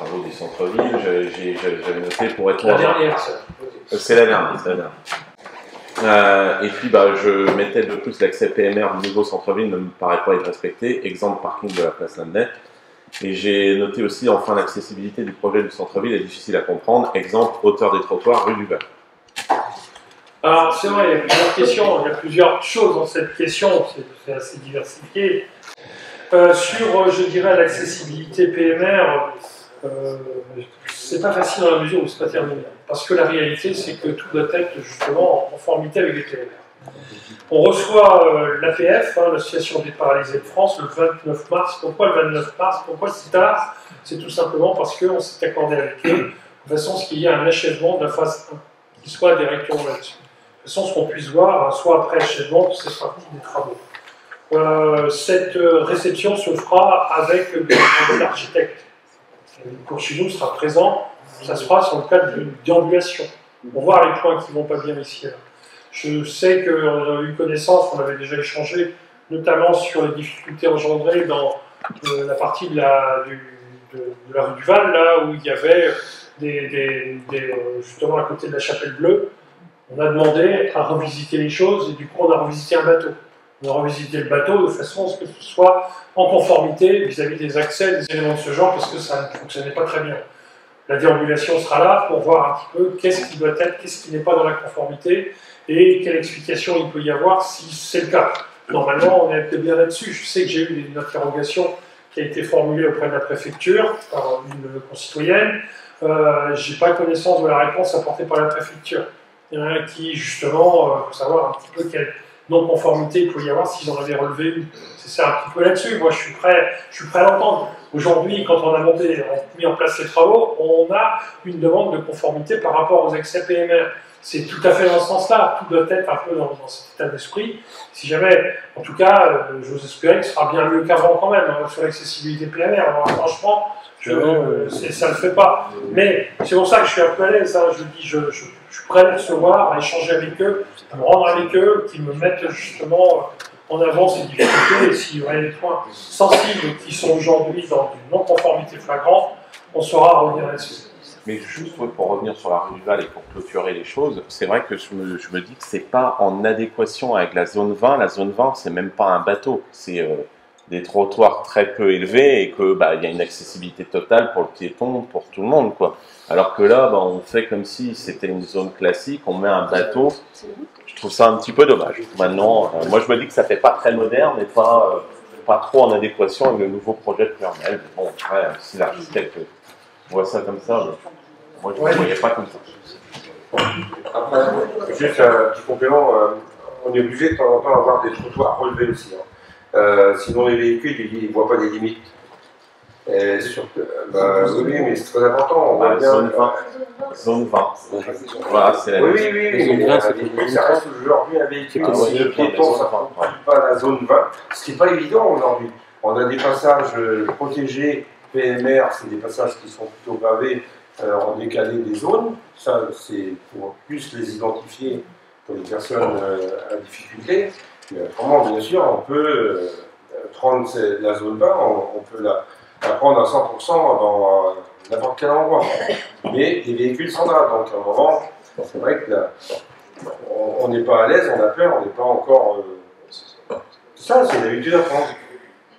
travaux du centre-ville, j'avais noté pour être... La dernière, ça. C'est la dernière, c'est la dernière. Et puis je mettais de plus l'accès PMR du nouveau centre-ville ne me paraît pas être respecté, exemple parking de la place Lamennais. Et j'ai noté aussi enfin l'accessibilité du projet du centre-ville est difficile à comprendre, exemple hauteur des trottoirs rue du Val. Alors c'est vrai, il y a plusieurs questions, il y a plusieurs choses dans cette question, c'est assez diversifié. Sur, je dirais, l'accessibilité PMR, c'est pas facile dans la mesure où c'est pas terminé. Parce que la réalité, c'est que tout doit être justement en conformité avec les PMR. On reçoit l'APF, l'Association des paralysés de France, le 29 mars. Pourquoi le 29 mars? Pourquoi si tard? C'est tout simplement parce qu'on s'est accordé avec eux, de façon à ce qu'il y ait un achèvement de la phase 1, qui soit directement là-dessus. De façon à ce qu'on puisse voir, soit après achèvement, c'est partie des travaux. Cette réception se fera avec l'architecte. Pour chez nous sera présent, ça se fera sur le cadre d'une déambulation. Pour voir les points qui ne vont pas bien ici. Je sais qu'on a eu connaissance, on avait déjà échangé, notamment sur les difficultés engendrées dans la partie de la rue du Val, là où il y avait justement à côté de la Chapelle Bleue. On a demandé à revisiter les choses et du coup on a revisité un bateau. On a revisité le bateau de façon à ce que ce soit en conformité vis-à-vis des accès, des éléments de ce genre, parce que ça ne fonctionnait pas très bien. La déambulation sera là pour voir un petit peu qu'est-ce qui doit être, qu'est-ce qui n'est pas dans la conformité et quelle explication il peut y avoir si c'est le cas. Normalement, on est bien là-dessus. Je sais que j'ai eu une interrogation qui a été formulée auprès de la préfecture par une concitoyenne. Je n'ai pas connaissance de la réponse apportée par la préfecture. Il y en a qui, justement, pour savoir un petit peu quelle non-conformité il peut y avoir s'ils en avaient relevé une. C'est ça un petit peu là-dessus. Moi, je suis prêt à l'entendre. Aujourd'hui, quand on a mis en place les travaux, on a une demande de conformité par rapport aux accès PMR. C'est tout à fait dans ce sens-là. Tout doit être un peu dans cet état d'esprit. Si jamais, en tout cas, j'ose espérer que ce sera bien mieux qu'avant quand même, sur l'accessibilité PMR. Alors, franchement, ça ne le fait pas. Mais c'est pour ça que je suis un peu à l'aise. Je dis, je suis prêt à les recevoir, à échanger avec eux, à me rendre avec eux, qu'ils me mettent justement en avant ces difficultés. Et s'il y aurait des points sensibles qui sont aujourd'hui dans une non-conformité flagrante, on saura revenir là-dessus. Mais juste pour revenir sur la rue du Val et pour clôturer les choses, c'est vrai que je me dis que c'est pas en adéquation avec la zone 20. La zone 20, c'est même pas un bateau, c'est des trottoirs très peu élevés et que il y a une accessibilité totale pour le piéton, pour tout le monde, quoi. Alors que là, on fait comme si c'était une zone classique, on met un bateau. Je trouve ça un petit peu dommage. Maintenant, moi je me dis que ça fait pas très moderne et pas trop en adéquation avec le nouveau projet de Pluriel. Bon, après, si l'architecte voit ça comme ça, moi je ne le voyais pas comme ça. Après, juste un petit complément, on est obligé de temps en temps d'avoir des trottoirs relevés aussi. Sinon les véhicules, ils ne voient pas des limites. Oui, mais c'est très important. On voit bien, zone 20. Voilà, c'est la oui, ça reste aujourd'hui un véhicule. Si le piéton ne s'approche pas la zone 20, ce qui n'est pas évident aujourd'hui. On a des passages protégés PMR, c'est des passages qui sont plutôt gravés en décalé des zones. Ça, c'est pour plus les identifier pour les personnes à difficulté. Mais autrement, bien sûr, on peut prendre la zone 20, on peut la prendre à 100% dans n'importe quel endroit. Mais les véhicules sont là, donc à un moment, c'est vrai que on n'est pas à l'aise, on a peur, on n'est pas encore... Ça, c'est l'habitude à prendre.